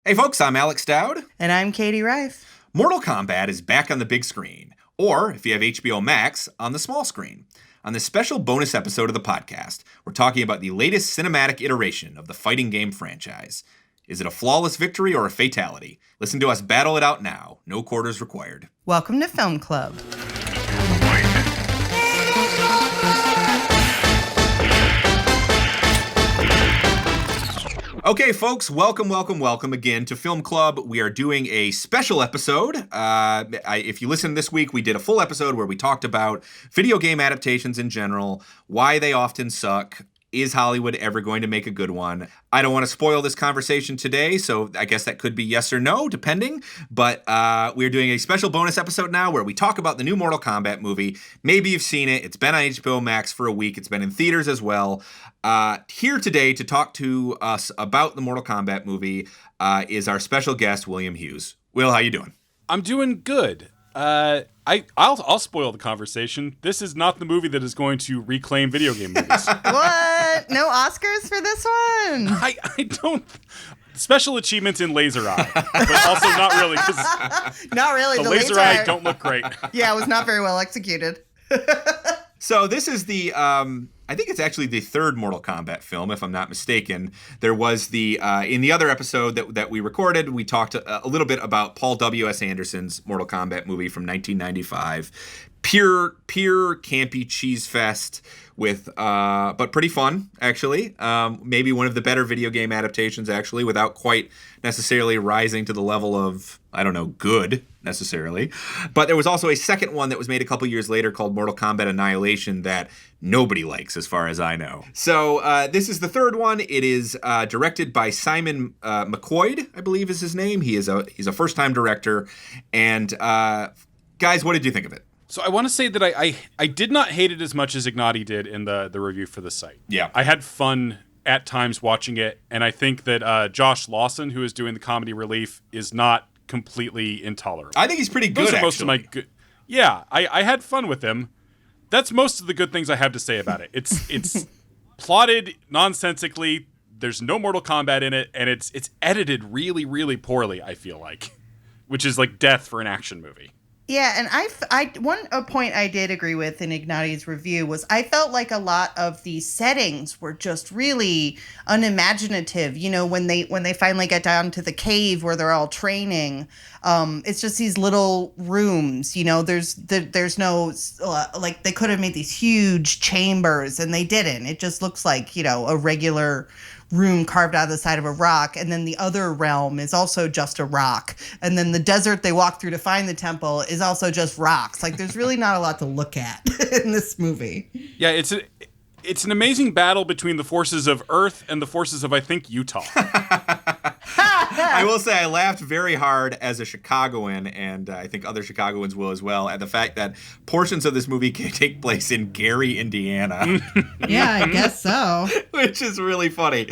Hey folks, I'm Alex Dowd. And I'm Katie Rife. Mortal Kombat is back on the big screen, or if you have HBO Max, on the small screen. On this special bonus episode of the podcast, we're talking about the latest cinematic iteration of the fighting game franchise. Is it a flawless victory or a fatality? Listen to us battle it out now. No quarters required. Welcome to Film Club. Okay, folks, welcome again to Film Club. We are doing a special episode. If you listen this week, we did a full episode where we talked about video game adaptations in general, why they often suck. Is Hollywood ever going to make a good one? I don't want to spoil this conversation today, so I guess that could be yes or no, depending. But we're doing a special bonus episode now where we talk about the new Mortal Kombat movie. Maybe you've seen it. It's been on HBO Max for a week. It's been in theaters as well. Here today to talk to us about the Mortal Kombat movie is our special guest, William Hughes. Will, how you doing? I'm doing good. I'll spoil the conversation. This is not the movie that is going to reclaim video game movies. What? No Oscars for this one? I don't. Special achievements in Laser Eye, but also not really. Not really. The Laser Eye don't look great. Yeah, it was not very well executed. So this is the, I think it's actually the third Mortal Kombat film, if I'm not mistaken. There was the, in the other episode that we recorded, we talked a little bit about Paul W.S. Anderson's Mortal Kombat movie from 1995. Pure campy cheese fest with, but pretty fun, actually. Maybe one of the better video game adaptations, actually, without quite necessarily rising to the level of, I don't know, good, necessarily. But there was also a second one that was made a couple years later called Mortal Kombat Annihilation that nobody likes, as far as I know. So this is the third one. It is directed by Simon McQuoid, I believe is his name. He's a first-time director. And guys, what did you think of it? So I want to say that I did not hate it as much as Ignati did in the review for the site. Yeah. I had fun at times watching it, and I think that Josh Lawson, who is doing the comedy relief, is not completely intolerable. I think he's pretty good, Those are actually. most of my good. Yeah, I had fun with him. That's most of the good things I have to say about it. It's plotted nonsensically. There's no Mortal Kombat in it, and it's edited really, really poorly, I feel like, which is like death for an action movie. Yeah, and a point I did agree with in Ignati's review was I felt like a lot of the settings were just really unimaginative. You know, when they finally get down to the cave where they're all training, it's just these little rooms. You know, there's no like they could have made these huge chambers and they didn't. It just looks like, you know, a regular room carved out of the side of a rock, and then the other realm is also just a rock, and then the desert they walk through to find the temple is also just rocks. Like, there's really not a lot to look at in this movie. Yeah, it's an amazing battle between the forces of Earth and the forces of, I think, Utah. I will say I laughed very hard as a Chicagoan, and I think other Chicagoans will as well, at the fact that portions of this movie can take place in Gary, Indiana. Yeah, I guess so. Which is really funny.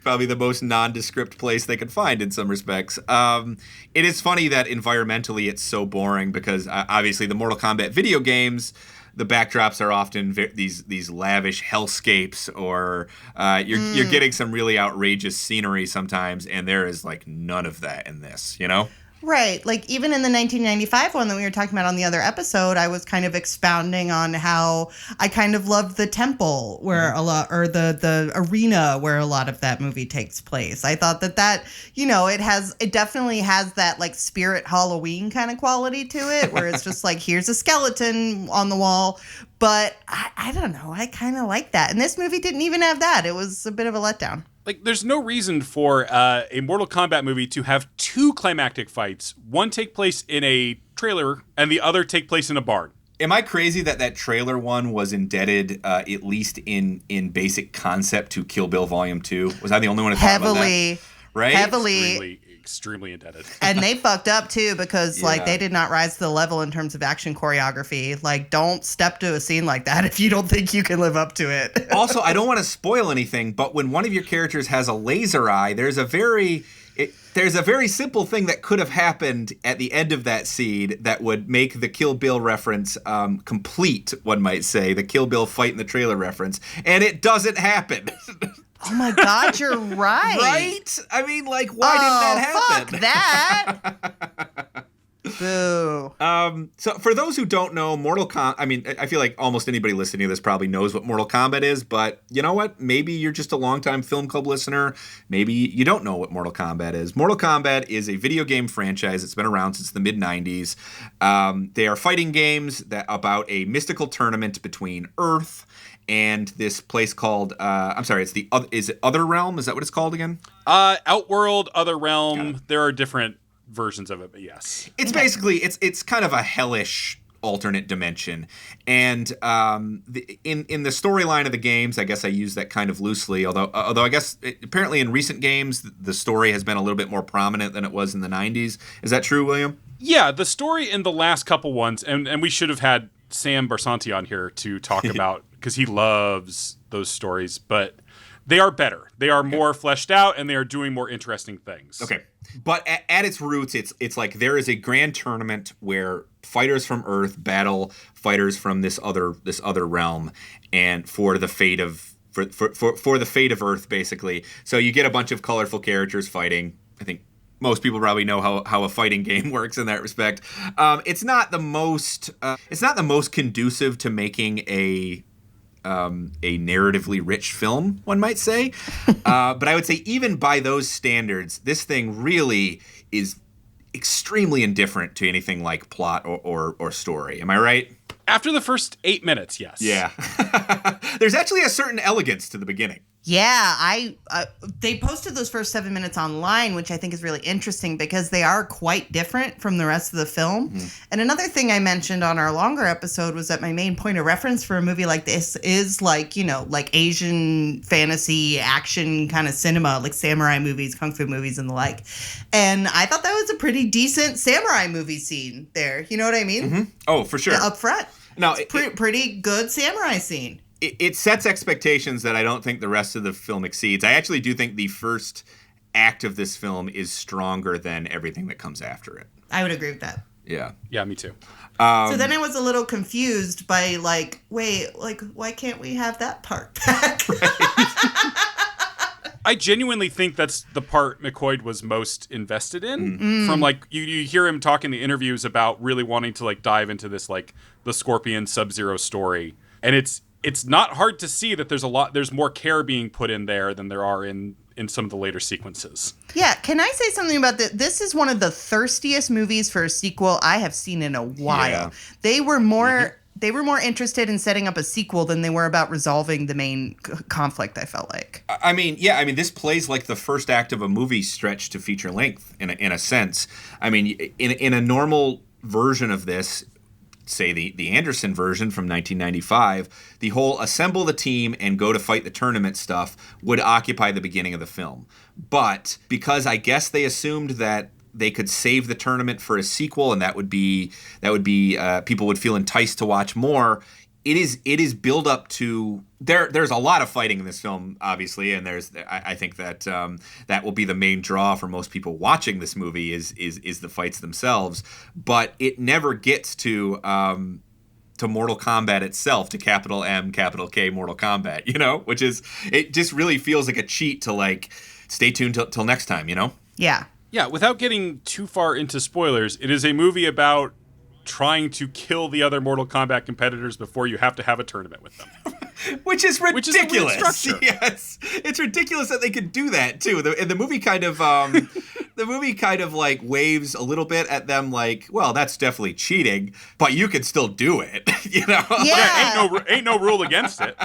Probably the most nondescript place they could find in some respects. It is funny that environmentally it's so boring because obviously the Mortal Kombat video games, the backdrops are often these lavish hellscapes, or you're getting some really outrageous scenery sometimes, and there is like none of that in this, you know? Right. Like, even in the 1995 one that we were talking about on the other episode, I was kind of expounding on how I kind of loved the temple where a lot, or the arena where a lot of that movie takes place. I thought that, you know, it definitely has that like spirit Halloween kind of quality to it, where it's just like, here's a skeleton on the wall. But I don't know. I kind of like that. And this movie didn't even have that. It was a bit of a letdown. Like, there's no reason for a Mortal Kombat movie to have two climactic fights. One take place in a trailer, and the other take place in a barn. Am I crazy that trailer one was indebted, at least in basic concept, to Kill Bill Volume 2? Was I the only one who thought about that? Right? Heavily. Extremely indebted. And they fucked up too, because like they did not rise to the level in terms of action choreography. Like, don't step to a scene like that if you don't think you can live up to it. Also, I don't want to spoil anything, but when one of your characters has a laser eye, there's a very simple thing that could have happened at the end of that scene that would make the Kill Bill reference complete, one might say, the Kill Bill fight in the trailer reference, and it doesn't happen. Oh my God, you're right. Right? I mean, like, why didn't that happen? Fuck that. Boo. So for those who don't know, Mortal Kombat, I mean, I feel like almost anybody listening to this probably knows what Mortal Kombat is, but you know what? Maybe you're just a longtime Film Club listener. Maybe you don't know what Mortal Kombat is. Mortal Kombat is a video game franchise that's been around since the mid-90s. They are fighting games about a mystical tournament between Earth and this place called, is it Other Realm? Is that what it's called again? Outworld, Other Realm. There are different versions of it, but yes. It's basically, it's kind of a hellish alternate dimension. And in the storyline of the games, I guess I use that kind of loosely, although I guess apparently in recent games, the story has been a little bit more prominent than it was in the 90s. Is that true, William? Yeah, the story in the last couple ones, and we should have had Sam Barsanti on here to talk about, because he loves those stories, but they are better. They are more fleshed out, and they are doing more interesting things. Okay. But at its roots, it's like there is a grand tournament where fighters from Earth battle fighters from this other realm, and for the fate of for the fate of Earth, basically. So you get a bunch of colorful characters fighting. I think most people probably know how a fighting game works in that respect. It's not the most conducive to making a narratively rich film, one might say. But I would say even by those standards, this thing really is extremely indifferent to anything like plot or story. Am I right? After the first 8 minutes, yes. Yeah. There's actually a certain elegance to the beginning. Yeah, they posted those first 7 minutes online, which I think is really interesting because they are quite different from the rest of the film. Mm. And another thing I mentioned on our longer episode was that my main point of reference for a movie like this is like Asian fantasy action kind of cinema, like samurai movies, kung fu movies, and the like. And I thought that was a pretty decent samurai movie scene there. You know what I mean? Mm-hmm. Oh, for sure. Up front. No, pretty good samurai scene. It sets expectations that I don't think the rest of the film exceeds. I actually do think the first act of this film is stronger than everything that comes after it. I would agree with that. Yeah. Yeah, me too. So then I was a little confused by why can't we have that part back? I genuinely think that's the part McCoy was most invested in. Mm. From you hear him talk in the interviews about really wanting to dive into this the Scorpion Sub-Zero story. And it's not hard to see that there's more care being put in there than there are in some of the later sequences. Yeah, can I say something about this? This is one of the thirstiest movies for a sequel I have seen in a while. Yeah. They were more interested in setting up a sequel than they were about resolving the main conflict, I felt like. I mean, this plays like the first act of a movie stretched to feature length in a sense. I mean, in a normal version of this, say the Anderson version from 1995, the whole assemble the team and go to fight the tournament stuff would occupy the beginning of the film. But because I guess they assumed that they could save the tournament for a sequel, and that would be people would feel enticed to watch more. It is build up to there's a lot of fighting in this film, obviously, and I think that that will be the main draw for most people watching this movie is the fights themselves, but it never gets to Mortal Kombat itself, to capital M, capital K, Mortal Kombat, which is, it just really feels like a cheat to stay tuned till next time, Yeah. Yeah, without getting too far into spoilers, it is a movie about trying to kill the other Mortal Kombat competitors before you have to have a tournament with them. Which is ridiculous. Which is a weird structure. Yes, it's ridiculous that they could do that too. The movie kind of, waves a little bit at them, well, that's definitely cheating, but you can still do it. Yeah, ain't no rule against it.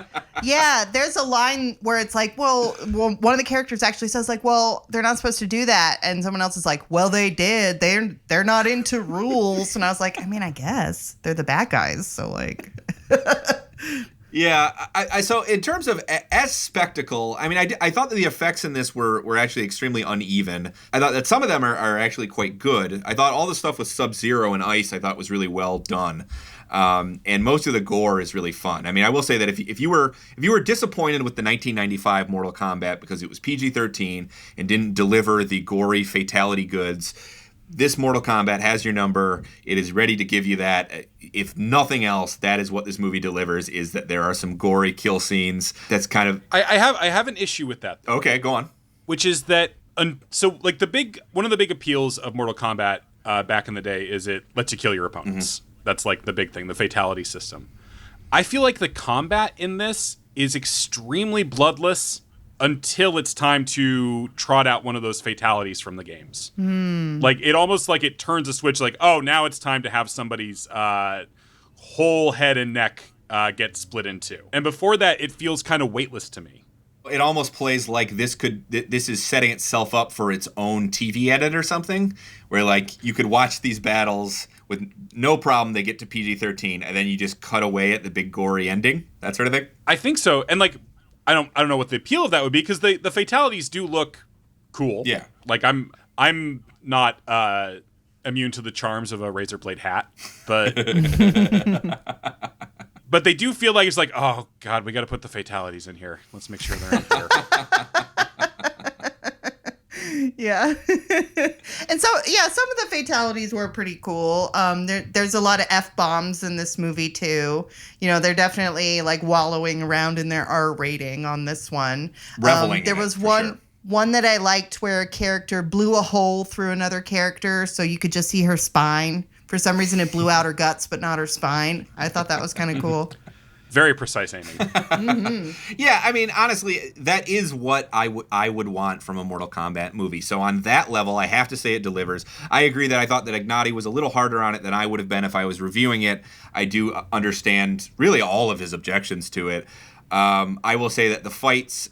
Yeah, there's a line where it's well, one of the characters actually says well, they're not supposed to do that, and someone else is well, they did. They're not into rules, and I was like, I mean, I guess they're the bad guys, so Yeah, so in terms of as spectacle, I mean, I thought that the effects in this were actually extremely uneven. I thought that some of them are actually quite good. I thought all the stuff with Sub-Zero and Ice I thought was really well done. And most of the gore is really fun. I mean, I will say that if you were disappointed with the 1995 Mortal Kombat because it was PG-13 and didn't deliver the gory fatality goods, this Mortal Kombat has your number. It is ready to give you that. If nothing else, that is what this movie delivers, is that there are some gory kill scenes. That's kind of... I have an issue with that, though. Okay, go on. Which is that, so like one of the big appeals of Mortal Kombat back in the day is it lets you kill your opponents. Mm-hmm. That's like the big thing, the fatality system. I feel like the combat in this is extremely bloodless until it's time to trot out one of those fatalities from the games. Like, it almost like it turns a switch, like, oh, now it's time to have somebody's whole head and neck get split in two. And before that, it feels kind of weightless to me. It almost plays like this is setting itself up for its own TV edit or something, where like you could watch these battles with no problem. They get to PG-13, and then you just cut away at the big gory ending, that sort of thing. I think so, and like I don't know what the appeal of that would be, because the fatalities do look cool. Yeah, like I'm not immune to the charms of a razor blade hat, but. But they do feel like it's like, oh, God, we got to put the fatalities in here. Let's make sure they're in here. Yeah. And so, yeah, some of the fatalities were pretty cool. There's a lot of F-bombs in this movie, too. You know, they're definitely, like, wallowing around in their R rating on this one. Reveling there was one that I liked where a character blew a hole through another character so you could just see her spine. For some reason, it blew out her guts, but not her spine. I thought that was kind of cool. Very precise aiming. Mm-hmm. Yeah, I mean, honestly, that is what I would want from a Mortal Kombat movie. So on that level, I have to say it delivers. I agree that I thought that Ignati was a little harder on it than I would have been if I was reviewing it. I do understand really all of his objections to it. I will say that the fights...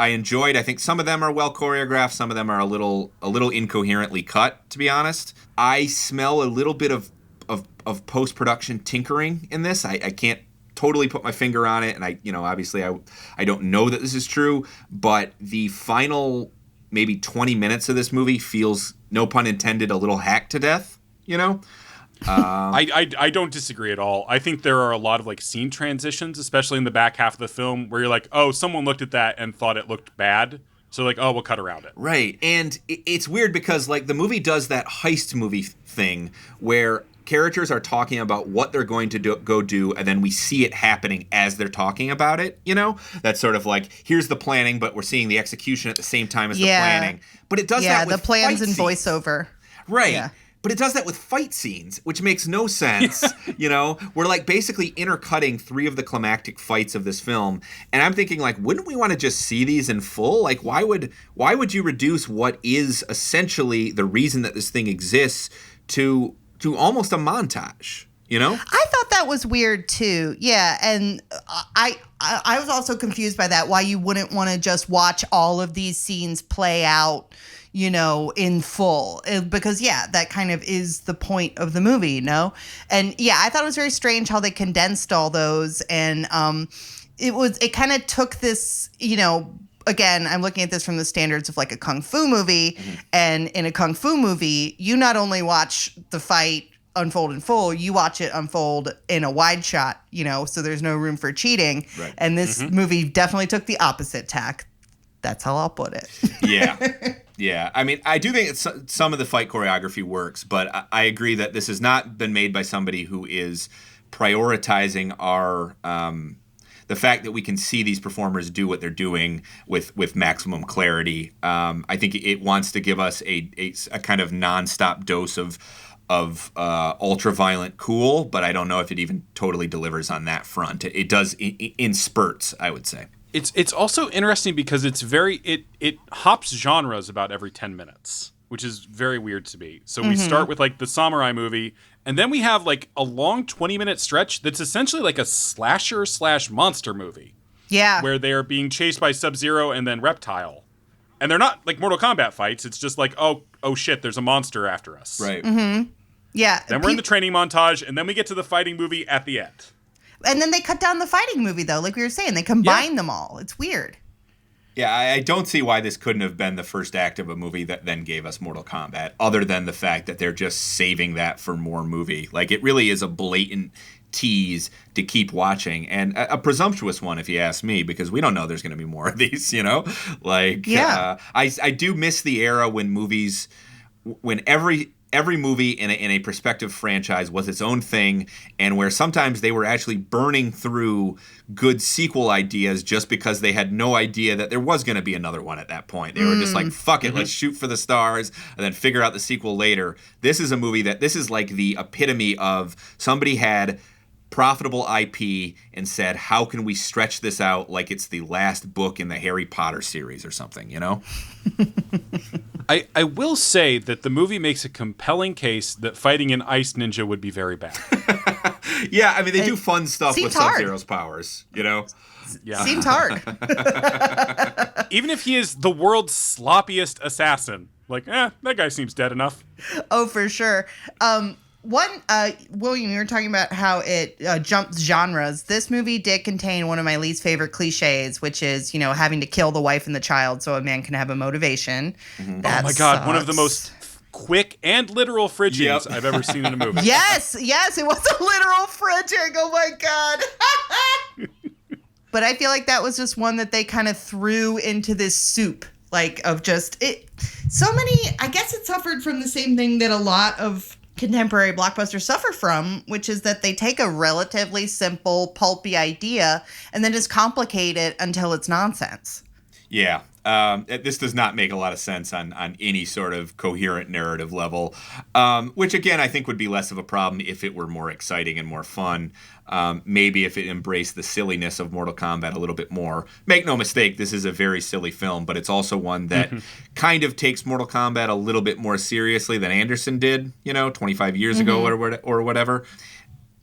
I enjoyed. I think some of them are well choreographed. Some of them are a little incoherently cut, to be honest. I smell a little bit of post-production tinkering in this. I can't totally put my finger on it, and obviously I don't know that this is true, but the final maybe 20 minutes of this movie feels, no pun intended, a little hacked to death, I don't disagree at all. I think there are a lot of like scene transitions, especially in the back half of the film, where you're like, oh, someone looked at that and thought it looked bad. So like, oh, we'll cut around it. Right. And it's weird because like the movie does that heist movie thing where characters are talking about what they're going to go do, and then we see it happening as they're talking about it, That's sort of like, here's the planning, but we're seing the execution at the same time as the planning. But it does that with the plans and scenes. voiceover. Right. Yeah. But it does that with fight scenes, which makes no sense. We're like basically intercutting 3 of the climactic fights of this film. And I'm thinking like, wouldn't we want to just see these in full? Like, why would you reduce what is essentially the reason that this thing exists to almost a montage? I thought that was weird too. Yeah, and I was also confused by that. Why you wouldn't want to just watch all of these scenes play out, in full, because that kind of is the point of the movie, And I thought it was very strange how they condensed all those, and it kind of took this, again, I'm looking at this from the standards of like a kung fu movie, and in a kung fu movie, you not only watch the fight unfold in full, you watch it unfold in a wide shot, so there's no room for cheating. Right. And this movie definitely took the opposite tack. That's how I'll put it. Yeah. I mean, I do think some of the fight choreography works, but I agree that this has not been made by somebody who is prioritizing the fact that we can see these performers do what they're doing with maximum clarity. I think it wants to give us a kind of nonstop dose of ultra-violent cool, but I don't know if it even totally delivers on that front. It does in spurts, I would say. It's also interesting because it hops genres about every 10 minutes, which is very weird to me. So we start with like the samurai movie, and then we have like a long 20-minute stretch that's essentially like a slasher/monster movie. Yeah. Where they are being chased by Sub-Zero and then Reptile. And they're not like Mortal Kombat fights. It's just like, oh shit, there's a monster after us. Right. Mm-hmm. Yeah. Then we're in the training montage, and then we get to the fighting movie at the end. And then they cut down the fighting movie, though, like we were saying. They combine them all. It's weird. Yeah, I don't see why this couldn't have been the first act of a movie that then gave us Mortal Kombat, other than the fact that they're just saving that for more movie. Like, it really is a blatant tease to keep watching, and a presumptuous one, if you ask me, because we don't know there's going to be more of these, Like, I do miss the era when movies when every movie in a prospective franchise was its own thing, and where sometimes they were actually burning through good sequel ideas just because they had no idea that there was going to be another one at that point. They were just like, fuck it, let's shoot for the stars and then figure out the sequel later. This is a movie this is like the epitome of somebody had profitable IP and said, how can we stretch this out like it's the last book in the Harry Potter series or something, you know? I will say that the movie makes a compelling case that fighting an ice ninja would be very bad. Yeah, I mean, they do fun stuff with hard. Sub-Zero's powers, you know? Yeah. Seems hard. Even if he is the world's sloppiest assassin, like, that guy seems dead enough. Oh, for sure. William, you were talking about how it jumps genres. This movie did contain one of my least favorite cliches, which is, having to kill the wife and the child so a man can have a motivation. Oh my God, one of the most quick and literal fridgings I've ever seen in a movie. Yes, it was a literal fridging. Oh my God. But I feel like that was just one that they kind of threw into this soup, like of just it. So many, I guess it suffered from the same thing that a lot of contemporary blockbusters suffer from, which is that they take a relatively simple, pulpy idea and then just complicate it until it's nonsense. Yeah. This does not make a lot of sense on any sort of coherent narrative level, which, again, I think would be less of a problem if it were more exciting and more fun. Maybe if it embraced the silliness of Mortal Kombat a little bit more. Make no mistake, this is a very silly film, but it's also one that kind of takes Mortal Kombat a little bit more seriously than Anderson did, 25 years ago or whatever.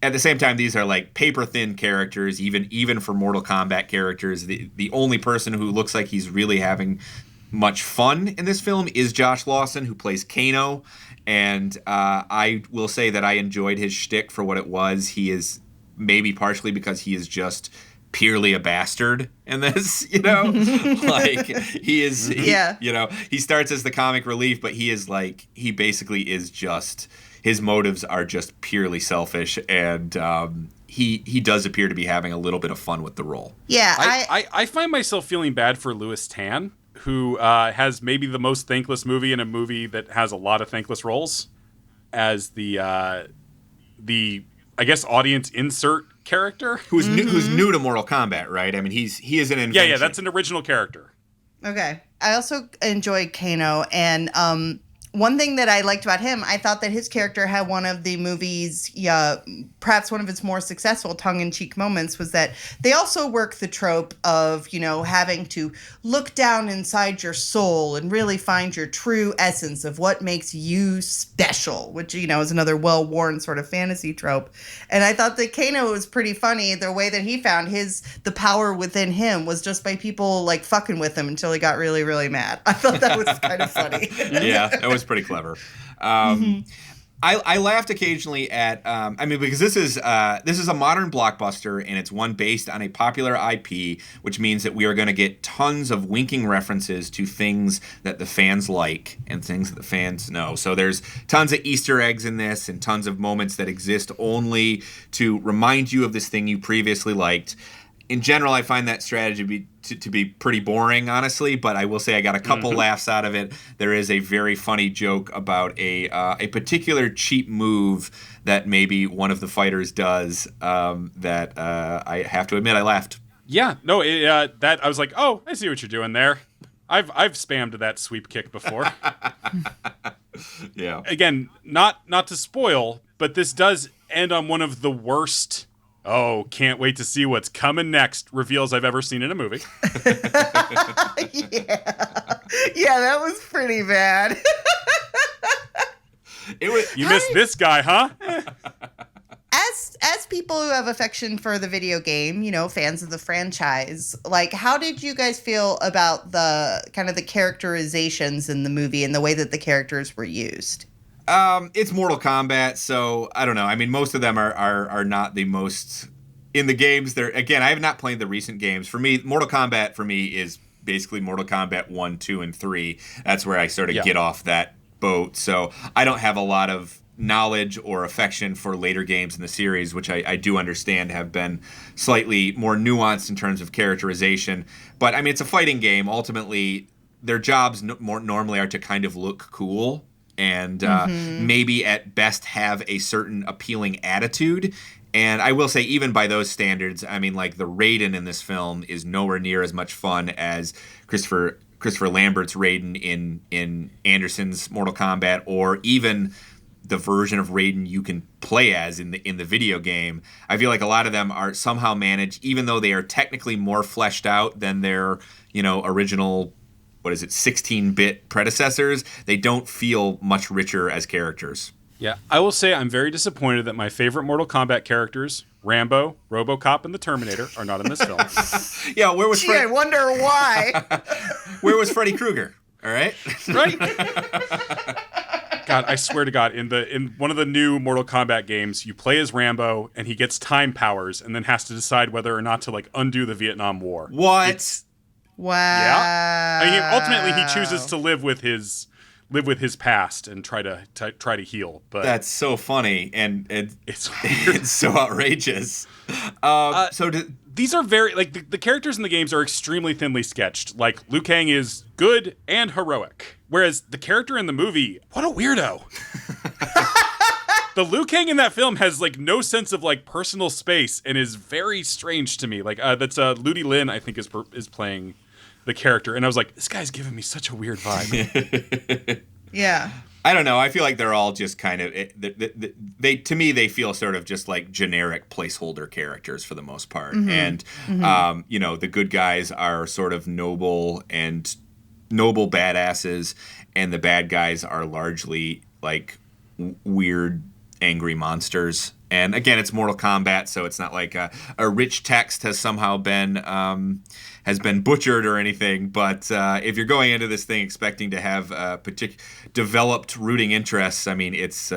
At the same time, these are like paper-thin characters, even for Mortal Kombat characters. The only person who looks like he's really having much fun in this film is Josh Lawson, who plays Kano. And I will say that I enjoyed his shtick for what it was. He is maybe partially because he is just purely a bastard in this, like he starts as the comic relief, but he basically is just, his motives are just purely selfish, and he does appear to be having a little bit of fun with the role. Yeah, I find myself feeling bad for Louis Tan, who has maybe the most thankless movie in a movie that has a lot of thankless roles as the I guess audience insert character who's new to Mortal Kombat, right? I mean, he is an invention. Yeah, that's an original character. Okay. I also enjoyed Kano, and one thing that I liked about him, I thought that his character had one of the movie's, perhaps one of its more successful tongue-in-cheek moments, was that they also work the trope of, having to look down inside your soul and really find your true essence of what makes you special, which, is another well-worn sort of fantasy trope. And I thought that Kano was pretty funny. The way that he found the power within him was just by people, like, fucking with him until he got really, really mad. I thought that was kind of funny. Yeah, that was pretty clever. I laughed occasionally at because this is a modern blockbuster, and it's one based on a popular IP, which means that we are going to get tons of winking references to things that the fans like and things that the fans know. So there's tons of Easter eggs in this and tons of moments that exist only to remind you of this thing you previously liked. In general, I find that strategy to be pretty boring, honestly, but I will say I got a couple laughs out of it. There is a very funny joke about a particular cheap move that maybe one of the fighters does that I have to admit I laughed. Yeah, no, that I was like, oh, I see what you're doing there. I've spammed that sweep kick before. Yeah. Again, not to spoil, but this does end on one of the worst. Oh, can't wait to see what's coming next reveals I've ever seen in a movie. Yeah, that was pretty bad. You missed this guy, huh? As people who have affection for the video game, fans of the franchise, like, how did you guys feel about the kind of the characterizations in the movie and the way that the characters were used? It's Mortal Kombat, so I don't know. I mean, most of them are not the most in the games. They're, again, I have not played the recent games. For me, Mortal Kombat is basically Mortal Kombat 1, 2, and 3. That's where I sort of get off that boat. So I don't have a lot of knowledge or affection for later games in the series, which I do understand have been slightly more nuanced in terms of characterization. But I mean, it's a fighting game. Ultimately, their jobs normally are to kind of look cool. and maybe at best have a certain appealing attitude. And I will say, even by those standards, I mean, like, the Raiden in this film is nowhere near as much fun as Christopher Lambert's Raiden in Anderson's Mortal Kombat, or even the version of Raiden you can play as in the video game. I feel like a lot of them are somehow managed, even though they are technically more fleshed out than their, original, 16-bit predecessors. They don't feel much richer as characters. Yeah, I will say I'm very disappointed that my favorite Mortal Kombat characters, Rambo, RoboCop, and the Terminator, are not in this film. Yeah, where was I wonder why. Where was Freddy Krueger? All right, right? God, I swear to God, in one of the new Mortal Kombat games, you play as Rambo, and he gets time powers, and then has to decide whether or not to undo the Vietnam War. What? Wow. Yeah. I mean, ultimately, he chooses to live with his past and try to heal. But that's so funny, and it's so outrageous. These are very the characters in the games are extremely thinly sketched. Like, Liu Kang is good and heroic, whereas the character in the movie, what a weirdo. The Liu Kang in that film has no sense of personal space and is very strange to me. That's Ludi Lin, I think, is playing the character, and I was like, this guy's giving me such a weird vibe. Yeah. I don't know. I feel like they're all just kind of to me they feel sort of just like generic placeholder characters for the most part, and the good guys are sort of noble badasses, and the bad guys are largely weird, angry monsters. And again, it's Mortal Kombat, so it's not like a rich text has somehow been butchered or anything. But if you're going into this thing expecting to have developed rooting interests, I mean, this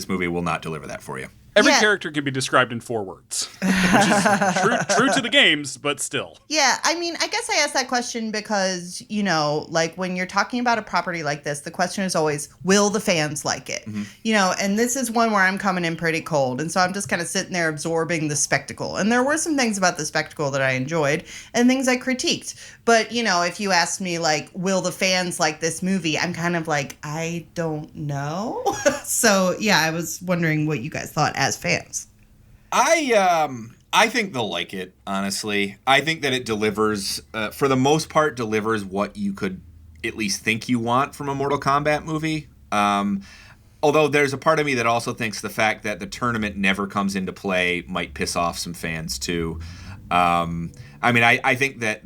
movie will not deliver that for you. Every character can be described in 4 words, which is true to the games, but still. Yeah, I mean, I guess I asked that question because, when you're talking about a property like this, the question is always, will the fans like it? And this is one where I'm coming in pretty cold. And so I'm just kind of sitting there absorbing the spectacle. And there were some things about the spectacle that I enjoyed and things I critiqued. But, if you asked me, will the fans like this movie? I'm kind of I don't know. So, yeah, I was wondering what you guys thought as fans. I think they'll like it, honestly. I think that it delivers, for the most part, delivers what you could at least think you want from a Mortal Kombat movie. Although there's a part of me that also thinks the fact that the tournament never comes into play might piss off some fans, too. I think that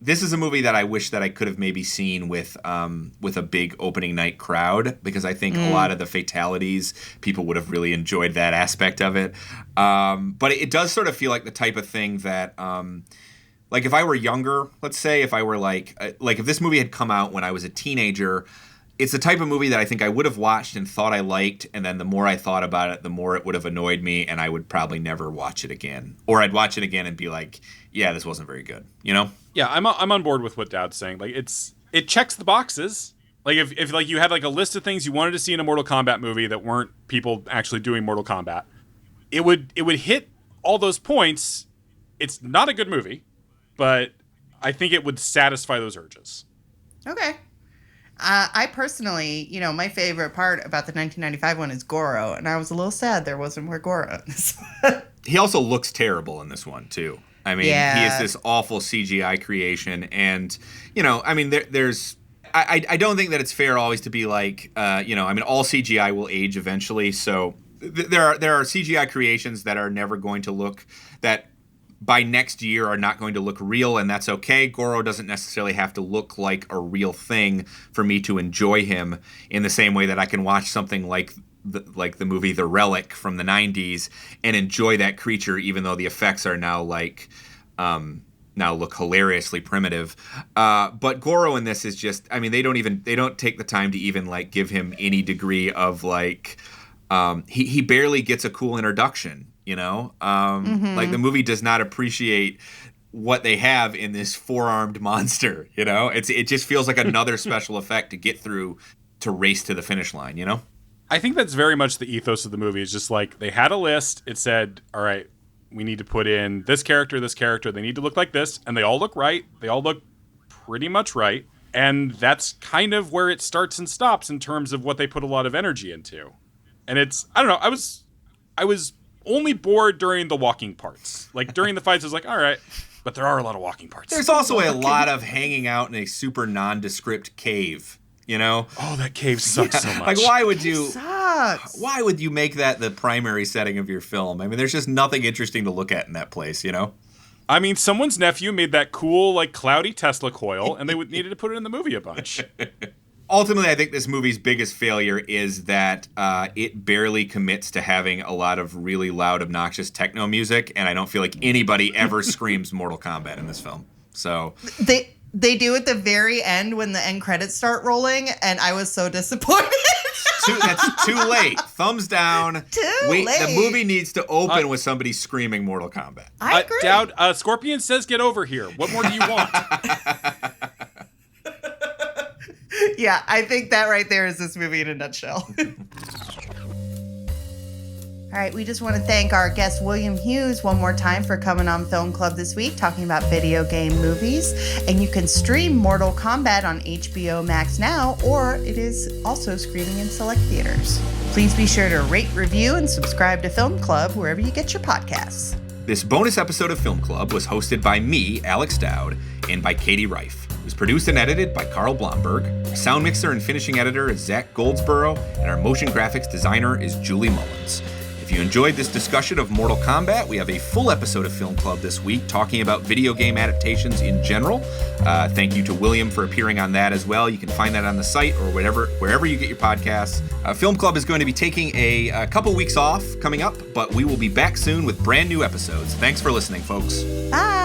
this is a movie that I wish that I could have maybe seen with a big opening night crowd, because I think a lot of the fatalities, people would have really enjoyed that aspect of it. But it does sort of feel like the type of thing that, if I were younger, let's say, if I were if this movie had come out when I was a teenager, it's the type of movie that I think I would have watched and thought I liked, and then the more I thought about it, the more it would have annoyed me, and I would probably never watch it again. Or I'd watch it again and be like, yeah, this wasn't very good, Yeah, I'm on board with what Dowd's saying. It checks the boxes. If you had a list of things you wanted to see in a Mortal Kombat movie that weren't people actually doing Mortal Kombat, it would hit all those points. It's not a good movie, but I think it would satisfy those urges. Okay. I personally, my favorite part about the 1995 one is Goro, and I was a little sad there wasn't more Goro in this one. He also looks terrible in this one, too. I mean, He is this awful CGI creation, and, there's... I don't think that it's fair always to be all CGI will age eventually, so there are CGI creations that are never going to look... that by next year are not going to look real, and that's okay. Goro doesn't necessarily have to look like a real thing for me to enjoy him, in the same way that I can watch something like the movie The Relic from the 90s and enjoy that creature, even though the effects are now now look hilariously primitive. But Goro in this is just, they don't take the time to even give him any degree of he barely gets a cool introduction. The movie does not appreciate what they have in this 4-armed monster. It just feels like another special effect to get through to race to the finish line. I think that's very much the ethos of the movie. It's just they had a list. It said, all right, we need to put in this character. They need to look like this, and they all look right. They all look pretty much right. And that's kind of where it starts and stops in terms of what they put a lot of energy into. And it's, I don't know, I was only bored during the walking parts. Like during the fights, I was like, all right, but there are a lot of walking parts. There's also a lot of hanging out in a super nondescript cave, you know? Oh, that cave sucks so much. Like, why would you... Sucks. Why would you make that the primary setting of your film? I mean, there's just nothing interesting to look at in that place, you know? I mean, someone's nephew made that cool, like, cloudy Tesla coil, and they needed to put it in the movie a bunch. Ultimately, I think this movie's biggest failure is that it barely commits to having a lot of really loud, obnoxious techno music, and I don't feel like anybody ever screams Mortal Kombat in this film. So They do at the very end when the end credits start rolling, and I was so disappointed. That's too late. Thumbs down. Late. The movie needs to open with somebody screaming Mortal Kombat. I agree. Dowd, Scorpion says get over here. What more do you want? Yeah, I think that right there is this movie in a nutshell. All right, we just want to thank our guest William Hughes one more time for coming on Film Club this week, talking about video game movies. And you can stream Mortal Kombat on HBO Max now, or it is also screening in select theaters. Please be sure to rate, review, and subscribe to Film Club wherever you get your podcasts. This bonus episode of Film Club was hosted by me, Alex Dowd, and by Katie Rife. It was produced and edited by Carl Blomberg. Our sound mixer and finishing editor is Zach Goldsboro, and our motion graphics designer is Julie Mullins. If you enjoyed this discussion of Mortal Kombat, we have a full episode of Film Club this week talking about video game adaptations in general. Thank you to William for appearing on that as well. You can find that on the site or wherever you get your podcasts. Film Club is going to be taking a couple weeks off coming up, but we will be back soon with brand new episodes. Thanks for listening, folks. Bye.